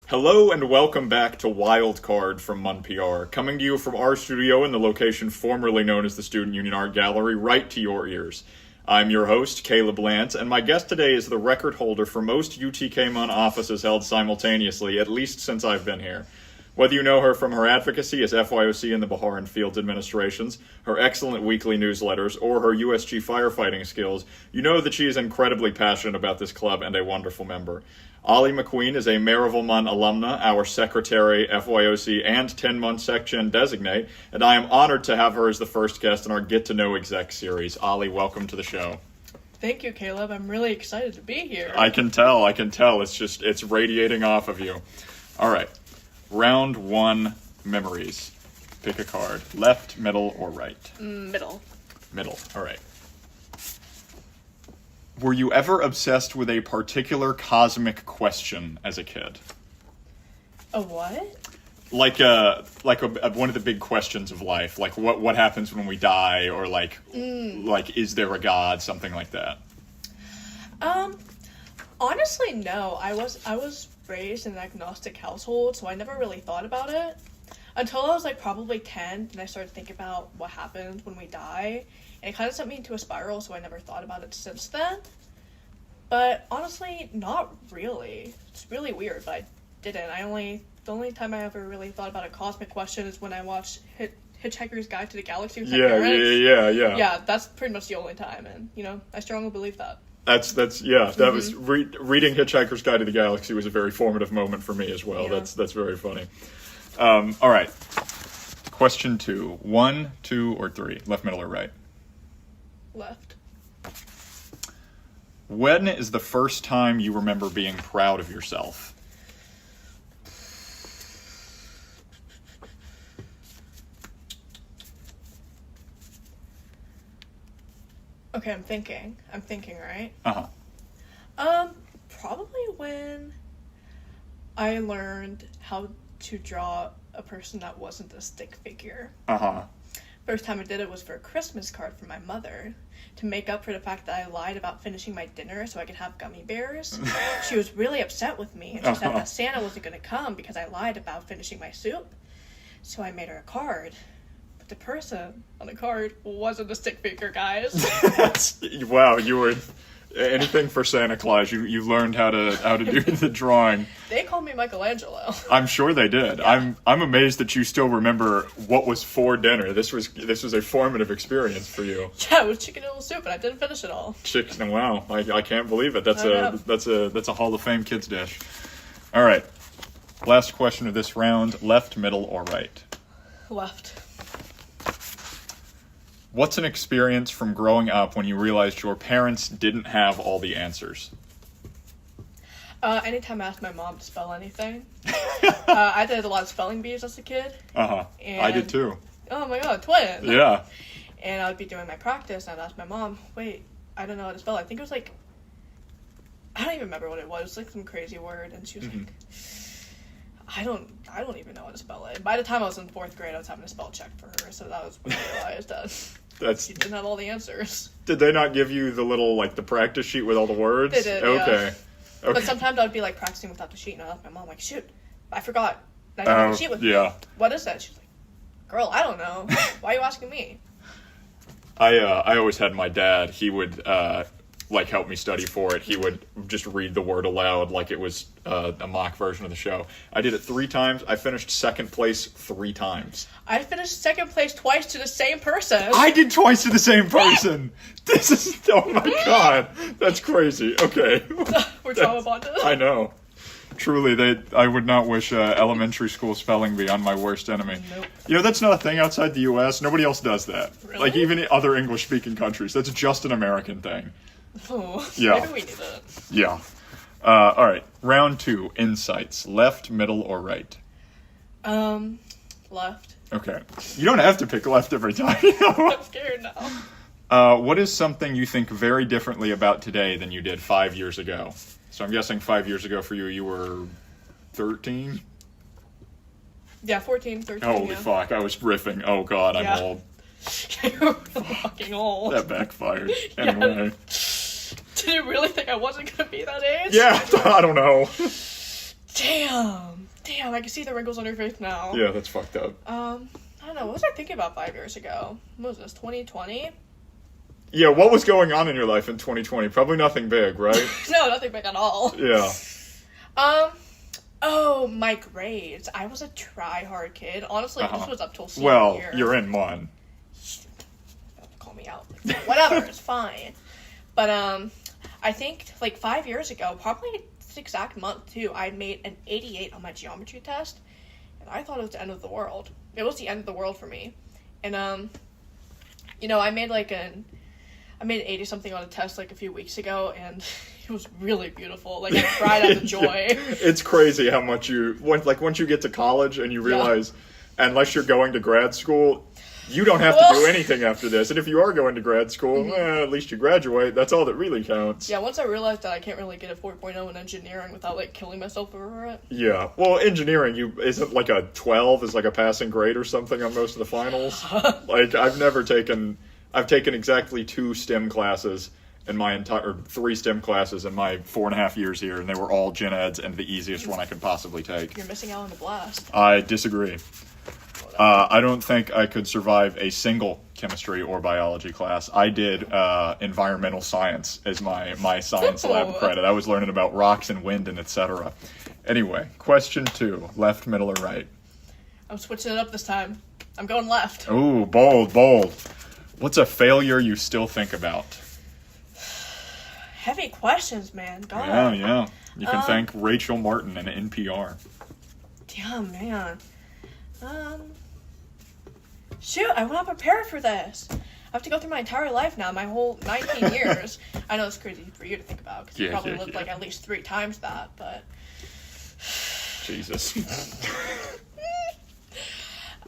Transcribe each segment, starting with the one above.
Hello and welcome back to Wildcard from MUNPR, coming to you from our studio in the location formerly known as the Student Union Art Gallery, right to your ears. I'm your host, Caleb Lantz, and my guest today is the record holder for most UTK-MUN offices held simultaneously, at least since I've been here. Whether you know her from her advocacy as FYOC in the Bahar and Fields administrations, her excellent weekly newsletters, or her USG firefighting skills, you know that she is incredibly passionate about this club and a wonderful member. Ollie McQueen is a VolMUN alumna, our secretary, FYOC, and TennMUN Secretary-General-designate, and I am honored to have her as the first guest in our get-to-know-exec series. Ollie, welcome to the show. Thank you, Caleb. I'm really excited to be here. I can tell. It's radiating off of you. All right. Round one, memories. Pick a card. Left, middle, or right? Middle. Middle. All right. Were you ever obsessed with a particular cosmic question as a kid? A what? Like one of the big questions of life, like what happens when we die, or like is there a God, something like that. Honestly, no. I was raised in an agnostic household, so I never really thought about it until I was like probably 10, and I started thinking about what happens when we die, and it kind of sent me into a spiral, so I never thought about it since then. But honestly, not really. It's really weird, but I didn't. The only time I ever really thought about a cosmic question is when I watched Hitchhiker's Guide to the Galaxy with my parents. Yeah. Yeah, that's pretty much the only time, and I strongly believe that. That was reading Hitchhiker's Guide to the Galaxy was a very formative moment for me as well. Yeah. That's very funny. All right. Question 2. 1, 2, or 3? Left, middle, or right? Left. When is the first time you remember being proud of yourself? Okay, I'm thinking, right? Uh-huh. Probably when I learned how to draw a person that wasn't a stick figure. Uh-huh. First time I did it was for a Christmas card for my mother, to make up for the fact that I lied about finishing my dinner so I could have gummy bears. She was really upset with me, and she said that Santa wasn't going to come because I lied about finishing my soup. So I made her a card. The person on the card wasn't a stick figure, guys. Wow, you were anything for Santa Claus. You learned how to do the drawing. They called me Michelangelo. I'm sure they did. Yeah. I'm amazed that you still remember what was for dinner. This was a formative experience for you. Yeah, it was chicken noodle soup, and I didn't finish it all. Chicken. Wow, I can't believe it. That's a Hall of Fame kids dish. All right, last question of this round: left, middle, or right? Left. What's an experience from growing up when you realized your parents didn't have all the answers? Anytime I asked my mom to spell anything. I did a lot of spelling bees as a kid. Uh-huh. I did too. Oh my god, twin! Yeah. And I'd be doing my practice, and I'd ask my mom, wait, I don't know how to spell it. I think it was like, I don't even remember what it was. It was like some crazy word, and she was like, I don't even know how to spell it. By the time I was in 4th grade, I was having a spell check for her, so that was when I realized that she didn't have all the answers. Did they not give you the little, the practice sheet with all the words? They did, Okay. Yeah. But sometimes I would be, practicing without the sheet, and I'd ask my mom, shoot, I forgot. I don't have the sheet with me. What is that? She's like, girl, I don't know. Why are you asking me? I always had my dad, he would, help me study for it. He would just read the word aloud like it was a mock version of the show. I did it 3 times. I finished 2nd place 3 times. I finished 2nd place twice to the same person. I did twice to the same person. This is, oh my god. That's crazy. Okay. We're trauma bonded. I know. Truly, I would not wish elementary school spelling bee on my worst enemy. Nope. That's not a thing outside the U.S. Nobody else does that. Really? Even other English-speaking countries. That's just an American thing. Oh, yeah. Maybe we need it. Yeah. All right. Round 2. Insights. Left, middle, or right? Left. Okay. You don't have to pick left every time. I'm scared now. What is something you think very differently about today than you did 5 years ago? So I'm guessing 5 years ago for you, you were 13? Yeah, 14, 13. Holy fuck, I was riffing. Oh god, I'm old. You're fucking old. That backfired. Anyway. Did you really think I wasn't going to be that age? Yeah, I don't know. Damn. Damn, I can see the wrinkles on your face now. Yeah, that's fucked up. I don't know. What was I thinking about 5 years ago? What was this, 2020? Yeah, what was going on in your life in 2020? Probably nothing big, right? No, nothing big at all. Yeah. Oh, my grades. I was a try-hard kid. Honestly, this was up till senior year. Well, you're in MUN. Call me out. Whatever, it's fine. But, I think, like, 5 years ago, probably this exact month, too, I made an 88 on my geometry test, and I thought it was the end of the world. It was the end of the world for me. And, you know, I made an 80-something on a test, like, a few weeks ago, and it was really beautiful. Like, I cried out of joy. It's crazy how much once you get to college and you realize, unless you're going to grad school, you don't have to do anything after this. And if you are going to grad school, at least you graduate. That's all that really counts. Yeah, once I realized that I can't really get a 4.0 in engineering without, like, killing myself over it. Yeah. Well, engineering, isn't like a 12 is like a passing grade or something on most of the finals? Like, I've taken exactly 2 STEM classes in my or 3 STEM classes in my 4.5 years here, and they were all gen eds and the easiest one I could possibly take. You're missing out on the blast. I disagree. I don't think I could survive a single chemistry or biology class. I did environmental science as my science lab credit. I was learning about rocks and wind and etc. Anyway, question 2, left, middle, or right? I'm switching it up this time. I'm going left. Ooh, bold. What's a failure you still think about? Heavy questions, man. God. Yeah. You can thank Rachel Martin and NPR. Damn, man. Shoot, I'm not prepared for this. I have to go through my entire life now, my whole 19 years. I know it's crazy for you to think about, because you probably lived like at least 3 times that, but... Jesus.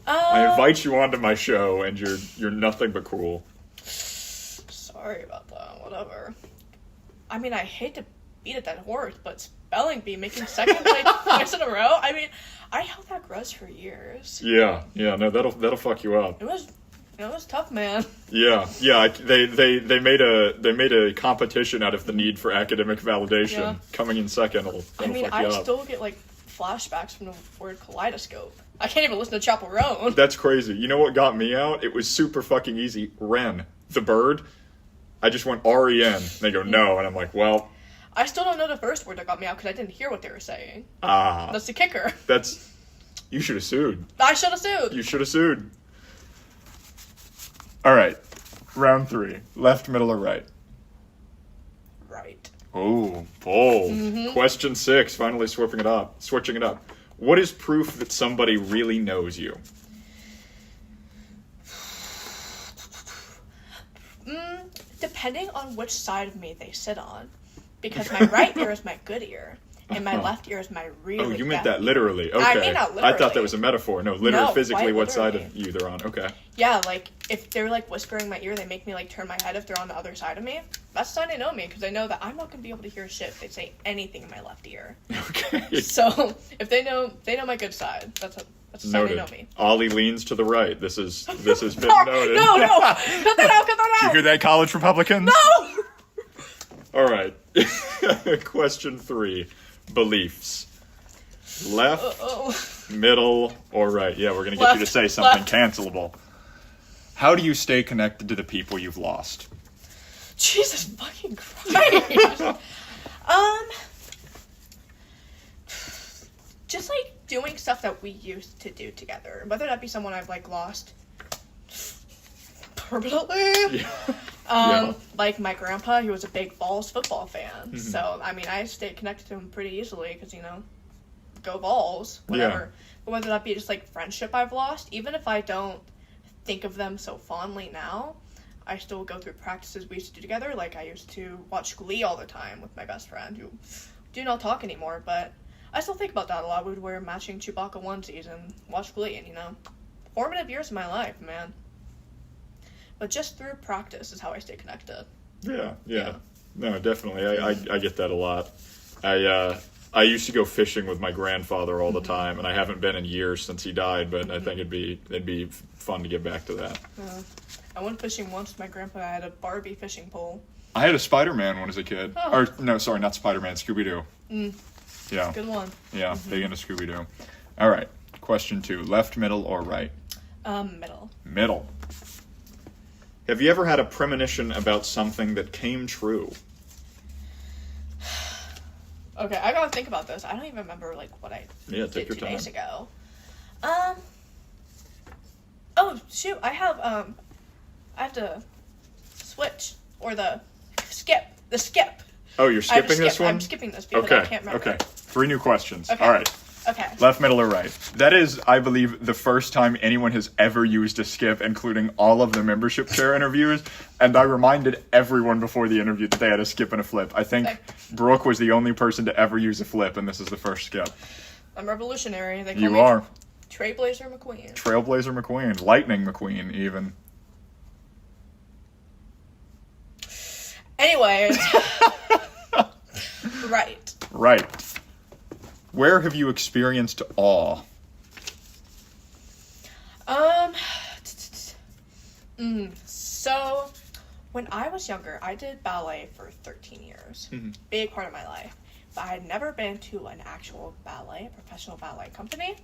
I invite you onto my show, and you're nothing but cool. Sorry about that, whatever. I mean, I hate to beat a dead horse, but spelling bee making second place twice in a row? I mean, I held that grudge for years. Yeah, no, that'll fuck you up. It was tough, man. Yeah. They made a competition out of the need for academic validation. Yeah. Coming in second, that'll fuck you up. I still get like flashbacks from the word kaleidoscope. I can't even listen to Chapel Roan. That's crazy. You know what got me out? It was super fucking easy. Wren, the bird. I just went R-E-N. And they go, no. And I'm like, well. I still don't know the first word that got me out because I didn't hear what they were saying. That's the kicker. You should have sued. I should have sued. You should have sued. All right. Round 3. Left, middle, or right? Right. Oh, bold. Question 6. Finally switching it up. What is proof that somebody really knows you? Depending on which side of me they sit on. Because my right ear is my good ear, and my left ear is my really Oh, you meant bad that literally. Okay. I mean not literally. I thought that was a metaphor. No, physically what side of you they're on. Okay. Yeah, like, if they're, like, whispering in my ear, they make me, like, turn my head if they're on the other side of me. That's the sign they know me, because they know that I'm not going to be able to hear shit if they say anything in my left ear. Okay. So, if they know my good side. That's a sign they know me. Ollie leans to the right. This has been noted. No! Cut that out! Did you hear that, college Republicans? No! All right. Question 3. Beliefs. Left, middle, or right? Yeah, we're going to get you to say something cancelable. How do you stay connected to the people you've lost? Jesus fucking Christ. Just, like, doing stuff that we used to do together. Whether that be someone I've, like, lost permanently. Yeah. Like my grandpa, he was a big Vols football fan. So, I mean, I stayed connected to him pretty easily because, you know, go Vols, whatever. Yeah. But whether that be just, like, friendship I've lost, even if I don't think of them so fondly now, I still go through practices we used to do together. Like, I used to watch Glee all the time with my best friend, who do not talk anymore, but I still think about that a lot. We'd wear matching Chewbacca onesies and watch Glee, and, you know, formative years of my life, man. But just through practice is how I stay connected. Yeah. No, definitely. I get that a lot. I used to go fishing with my grandfather all the time, and I haven't been in years since he died, but I think it'd be fun to get back to that. I went fishing once with my grandpa. I had a Barbie fishing pole. I had a Spider-Man one as a kid. Oh. Or, no, sorry, not Spider-Man, Scooby-Doo. Yeah. Good one. Yeah, big into Scooby-Doo. All right. Question 2. Left, middle, or right? Middle. Middle. Have you ever had a premonition about something that came true? Okay, I gotta think about this. I don't even remember like what I Take did your 2 time. days ago. Oh shoot! I have to switch or skip. The skip. Oh, you're I have to skipping this skip. one? I'm skipping this because I Okay. can't remember. Okay. 3 new questions. Okay. All right. Okay. Left, middle, or right? That is, I believe, the first time anyone has ever used a skip, including all of the membership chair interviews. And I reminded everyone before the interview that they had a skip and a flip. I think Brooke was the only person to ever use a flip, and this is the first skip. I'm revolutionary. They call You me are. Trailblazer McQueen. Trailblazer McQueen. Lightning McQueen, even. Anyways. Right. Right. Where have you experienced awe? So when I was younger, I did ballet for 13 years. Big part of my life. But I had never been to an actual ballet, professional ballet company.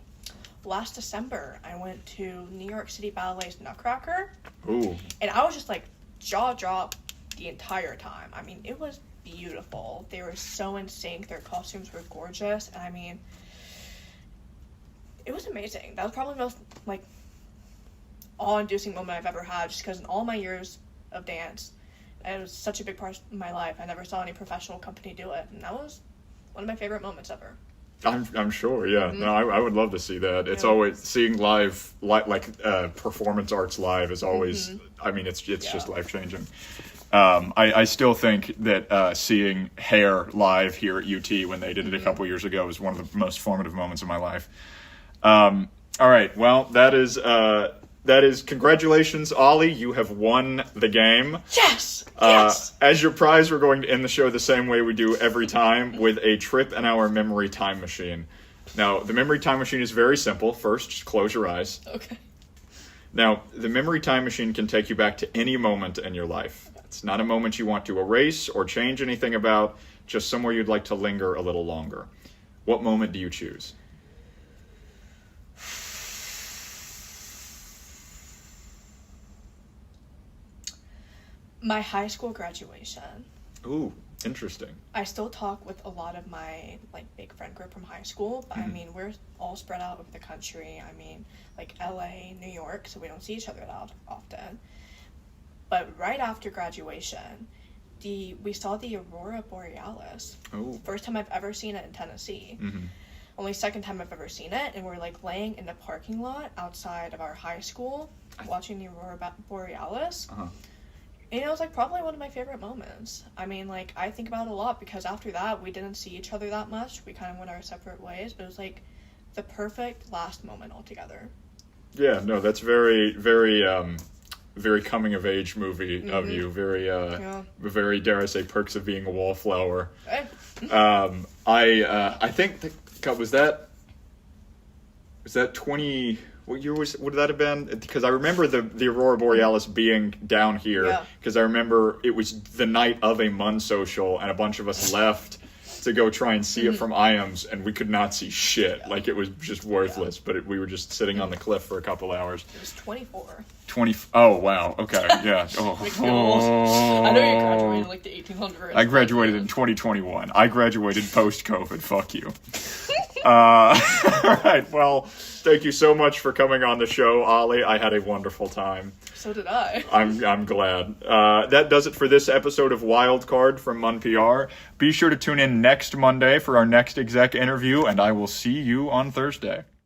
Last December, I went to New York City Ballet's Nutcracker. Ooh. And I was just like jaw dropped the entire time. I mean, it was beautiful. They were so in sync. Their costumes were gorgeous. And I mean, it was amazing. That was probably the most, like, awe-inducing moment I've ever had, just because in all my years of dance, it was such a big part of my life. I never saw any professional company do it, and that was one of my favorite moments ever. I'm sure, yeah. No, I would love to see that. It's always, seeing live, performance arts live is always, I mean, it's just life-changing. I still think that seeing Hair live here at UT when they did it a couple years ago was one of the most formative moments of my life. All right, well, that is congratulations, Ollie. You have won the game. Yes! Yes! As your prize, we're going to end the show the same way we do every time, with a trip in our memory time machine. Now, the memory time machine is very simple. First, just close your eyes. Okay. Now, the memory time machine can take you back to any moment in your life. It's not a moment you want to erase or change anything about, just somewhere you'd like to linger a little longer. What moment do you choose? My high school graduation. Ooh, interesting. I still talk with a lot of my, like, big friend group from high school, but I mean, we're all spread out over the country. I mean, like, LA, New York, so we don't see each other that often. But right after graduation, we saw the Aurora Borealis. Ooh. First time I've ever seen it in Tennessee. Only second time I've ever seen it, and we're, like, laying in the parking lot outside of our high school watching the Aurora Borealis. And it was, like, probably one of my favorite moments. I mean, like, I think about it a lot because after that, we didn't see each other that much. We kind of went our separate ways, but it was, like, the perfect last moment altogether. Yeah, no, that's very, very, very coming-of-age movie of you. Very, very, dare I say, perks of being a wallflower. I think, was that 20... What year would that have been? Because I remember the Aurora Borealis being down here. Because I remember it was the night of a MUN social, and a bunch of us left to go try and see it from IAMS, and we could not see shit. Like, it was just worthless. But we were just sitting on the cliff for a couple hours. It was 24. Oh, wow. Okay, yeah. I know you graduated in, like, the 1800s. I graduated in 2021. I graduated post-COVID. Fuck you. All right, well, thank you so much for coming on the show, Ollie. I had a wonderful time. So did I. I'm glad. That does it for this episode of Wildcard from MUNPR. Be sure to tune in next Monday for our next exec interview, and I will see you on Thursday.